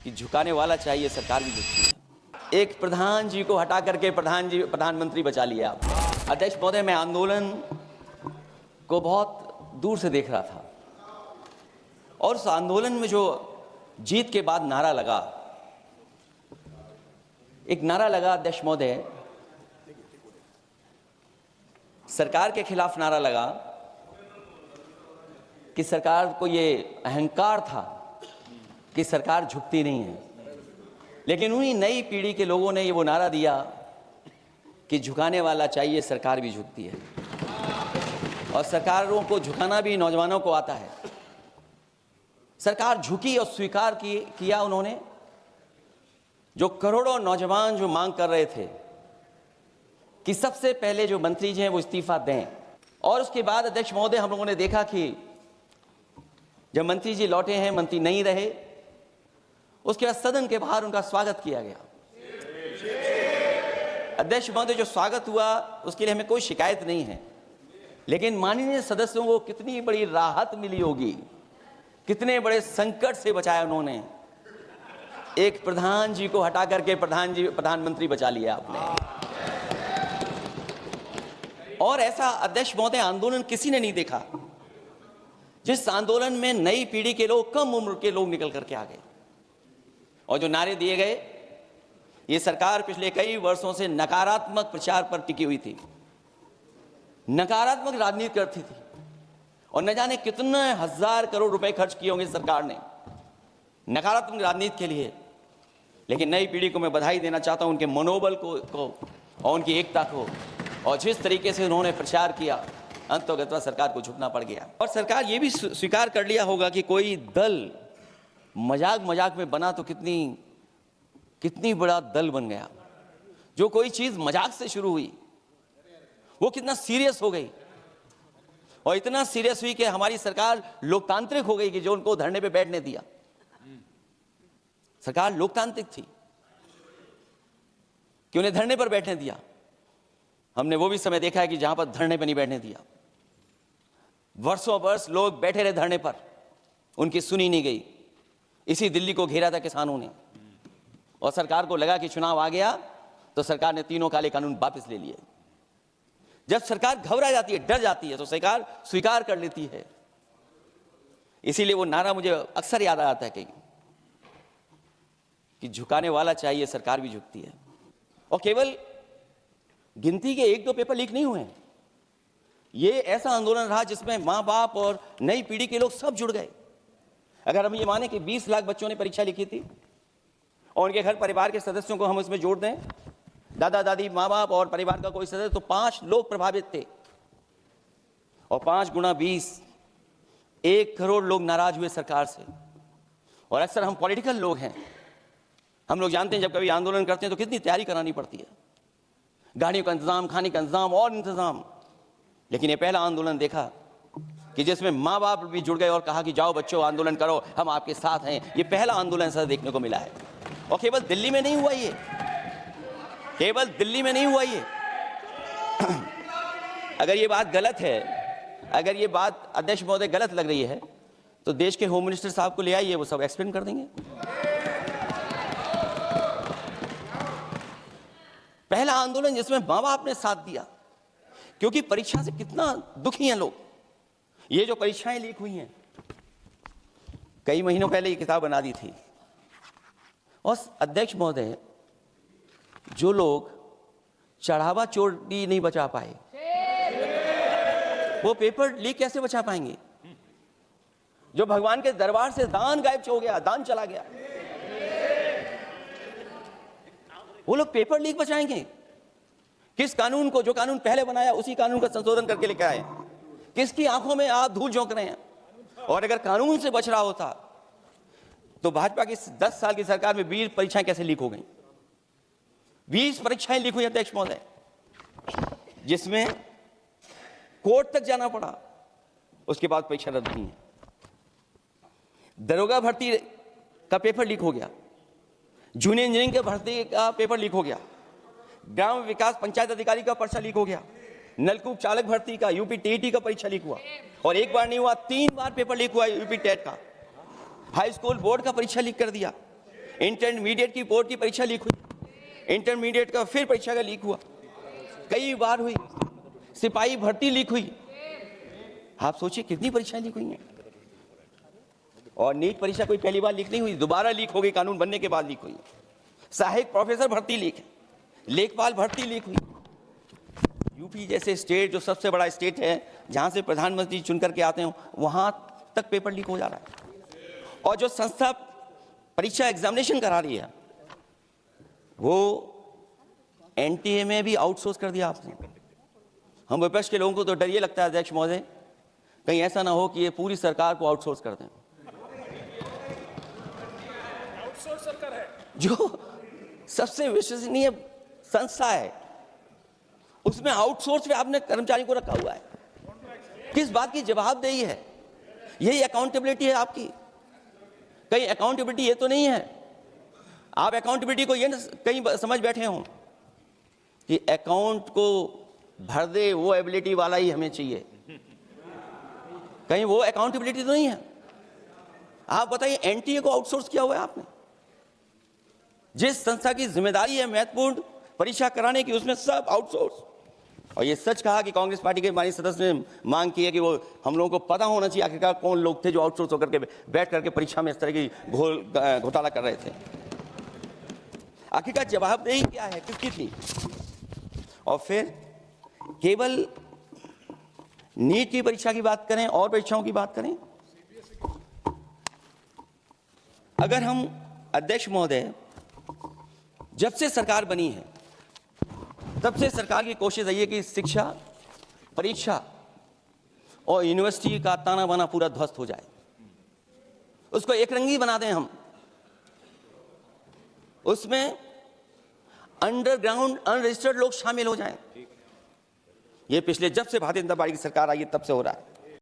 कि झुकाने वाला चाहिए, सरकार भी झुकती है। एक प्रधान जी को हटा करके प्रधानमंत्री बचा लिया आप। अध्यक्ष महोदय, मैं आंदोलन को बहुत दूर से देख रहा था और उस आंदोलन में जो जीत के बाद नारा लगा, एक नारा लगा अध्यक्ष महोदय, सरकार के खिलाफ नारा लगा कि सरकार को ये अहंकार था कि सरकार झुकती नहीं है, लेकिन उन्हीं नई पीढ़ी के लोगों ने ये वो नारा दिया कि झुकाने वाला चाहिए, सरकार भी झुकती है। और सरकारों को झुकाना भी नौजवानों को आता है। सरकार झुकी और स्वीकार किया उन्होंने। जो करोड़ों नौजवान जो मांग कर रहे थे कि सबसे पहले जो मंत्री जी हैं वो इस्तीफा दें, और उसके बाद अध्यक्ष महोदय हम लोगों ने देखा कि जब मंत्री जी लौटे हैं, मंत्री नहीं रहे, उसके बाद सदन के बाहर उनका स्वागत किया गया। अध्यक्ष महोदय, जो स्वागत हुआ उसके लिए हमें कोई शिकायत नहीं है, लेकिन माननीय सदस्यों को कितनी बड़ी राहत मिली होगी, कितने बड़े संकट से बचाया उन्होंने। एक प्रधान जी को हटा करके प्रधानमंत्री बचा लिया आपने। और ऐसा अध्यक्ष महोदय आंदोलन किसी ने नहीं देखा जिस आंदोलन में नई पीढ़ी के लोग, कम उम्र के लोग निकल करके आ गए और जो नारे दिए गए। ये सरकार पिछले कई वर्षों से नकारात्मक प्रचार पर टिकी हुई थी, नकारात्मक राजनीति करती थी और न जाने कितने हजार करोड़ रुपए खर्च किए होंगे सरकार ने नकारात्मक राजनीति के लिए। लेकिन नई पीढ़ी को मैं बधाई देना चाहता हूं, उनके मनोबल को और उनकी एकता को, और जिस तरीके से उन्होंने प्रचार किया, अंततः सरकार को झुकना पड़ गया। और सरकार ये भी स्वीकार कर लिया होगा कि कोई दल मजाक में बना तो कितनी बड़ा दल बन गया। जो कोई चीज मजाक से शुरू हुई वो कितना सीरियस हो गई, और इतना सीरियस हुई कि हमारी सरकार लोकतांत्रिक हो गई कि जो उनको धरने पे बैठने दिया। सरकार लोकतांत्रिक थी कि उन्हें धरने पर बैठने दिया। हमने वो भी समय देखा है कि जहां पर धरने पर नहीं बैठने दिया, वर्षों वर्ष लोग बैठे रहे धरने पर, उनकी सुनी नहीं गई। इसी दिल्ली को घेरा था किसानों ने, और सरकार को लगा कि चुनाव आ गया तो सरकार ने तीनों काले कानून वापस ले लिए। जब सरकार घबरा जाती है, डर जाती है, तो सरकार स्वीकार कर लेती है। इसीलिए वो नारा मुझे अक्सर याद आता है कि झुकाने वाला चाहिए, सरकार भी झुकती है। और केवल गिनती के 1-2 पेपर लीक नहीं हुए। ये ऐसा आंदोलन रहा जिसमें माँ बाप और नई पीढ़ी के लोग सब जुड़ गए। अगर हम ये माने कि 20 लाख बच्चों ने परीक्षा लिखी थी और उनके घर परिवार के सदस्यों को हम इसमें जोड़ दें, दादा दादी, माँ बाप और परिवार का कोई सदस्य, तो 5 लोग प्रभावित थे। और 5 गुणा 20, 1 करोड़ लोग नाराज हुए सरकार से। और अक्सर हम पॉलिटिकल लोग हैं, हम लोग जानते हैं जब कभी आंदोलन करते हैं तो कितनी तैयारी करानी पड़ती है, गाड़ियों का इंतजाम, खाने का इंतजाम और इंतजाम। लेकिन ये पहला आंदोलन देखा कि जिसमें माँ बाप भी जुड़ गए और कहा कि जाओ बच्चों आंदोलन करो, हम आपके साथ हैं। ये पहला आंदोलन ऐसा देखने को मिला है। और केवल दिल्ली में नहीं हुआ ये, केवल दिल्ली में नहीं हुआ ये। अगर ये बात गलत है, अगर ये बात अध्यक्ष महोदय गलत लग रही है, तो देश के होम मिनिस्टर साहब को ले आइए, वो सब एक्सप्लेन कर देंगे। पहला आंदोलन जिसमें माँ बाप ने साथ दिया, क्योंकि परीक्षा से कितना दुखी हैं लोग। ये जो परीक्षाएं लीक हुई हैं, कई महीनों पहले ये किताब बना दी थी। और अध्यक्ष महोदय, जो लोग चढ़ावा चोरी नहीं बचा पाए, वो पेपर लीक कैसे बचा पाएंगे? जो भगवान के दरबार से दान गायब हो गया, दान चला गया, वो लोग पेपर लीक बचाएंगे? किस कानून को, जो कानून पहले बनाया उसी कानून का संशोधन करके लेकर आए? किसकी आंखों में आप धूल झोंक रहे हैं? और अगर कानून से बच रहा होता तो भाजपा की 10 साल की सरकार में 20 परीक्षाएं कैसे लीक हो गई? 20 परीक्षाएं लीक हुई अध्यक्ष महोदय, जिसमें कोर्ट तक जाना पड़ा, उसके बाद परीक्षा रद्द हुई है। दरोगा भर्ती का पेपर लीक हो गया, जूनियर इंजीनियरिंग के भर्ती का पेपर लीक हो गया, ग्राम विकास पंचायत अधिकारी का पर्चा लीक हो गया, नलकूप चालक भर्ती का, यूपी टीईटी का परीक्षा लीक हुआ, और एक बार नहीं हुआ, 3 बार पेपर लीक हुआ यूपी टेट का। हाई स्कूल बोर्ड का परीक्षा लीक कर दिया, इंटरमीडिएट की बोर्ड की परीक्षा लीक हुई, इंटरमीडिएट का फिर परीक्षा का लीक हुआ, कई बार हुई। सिपाही भर्ती लीक हुई। आप सोचिए कितनी परीक्षाएं लीक हुई हैं। और नीट परीक्षा कोई पहली बार लीक नहीं हुई, दोबारा लीक हो गई, कानून बनने के बाद लीक हुई। सहायक प्रोफेसर भर्ती लीक है, लेखपाल भर्ती लीक हुई। यूपी जैसे स्टेट जो सबसे बड़ा स्टेट है, जहां से प्रधानमंत्री चुन करके आते हो, वहां तक पेपर लीक हो जा रहा है। और जो संस्था परीक्षा एग्जामिनेशन करा रही है, वो एनटीए में भी आउटसोर्स कर दिया आपने। हम विपक्ष के लोगों को तो डर ये लगता है अध्यक्ष महोदय, कहीं ऐसा ना हो कि ये पूरी सरकार को आउटसोर्स कर दें। आउटसोर्स सरकार है जो सबसे विश्वसनीय संस्था है, उसमें आउटसोर्स पे आपने कर्मचारी को रखा हुआ है। किस बात की जवाबदेही है? यही अकाउंटेबिलिटी है आपकी? कहीं अकाउंटेबिलिटी ये तो नहीं है, आप अकाउंटेबिलिटी को ये न कहीं समझ बैठे हो कि अकाउंट को भर दे वो एबिलिटी वाला ही हमें चाहिए? कहीं वो अकाउंटेबिलिटी तो नहीं है। आप बताइए, एनटीए को आउटसोर्स किया हुआ है आपने। जिस संस्था की जिम्मेदारी है महत्वपूर्ण परीक्षा कराने की, उसमें सब आउटसोर्स। और ये सच कहा कि कांग्रेस पार्टी के माननीय सदस्य ने मांग की है कि वो हम लोगों को पता होना चाहिए आखिरकार कौन लोग थे जो आउटसोर्स होकर के बैठ करके परीक्षा में इस तरह की घोटाला कर रहे थे। आखिरकार जवाबदेही क्या है, किसकी थी? और फिर केवल नीट की परीक्षा की बात करें और परीक्षाओं की बात करें, अगर हम अध्यक्ष महोदय, जब से सरकार बनी है तब से सरकार की कोशिश रही है कि शिक्षा, परीक्षा और यूनिवर्सिटी का ताना बाना पूरा ध्वस्त हो जाए, उसको एक रंगी बना दें हम, उसमें अंडरग्राउंड अनरजिस्टर्ड लोग शामिल हो जाएं। ये पिछले जब से भारतीय जनता पार्टी की सरकार आई है तब से हो रहा है।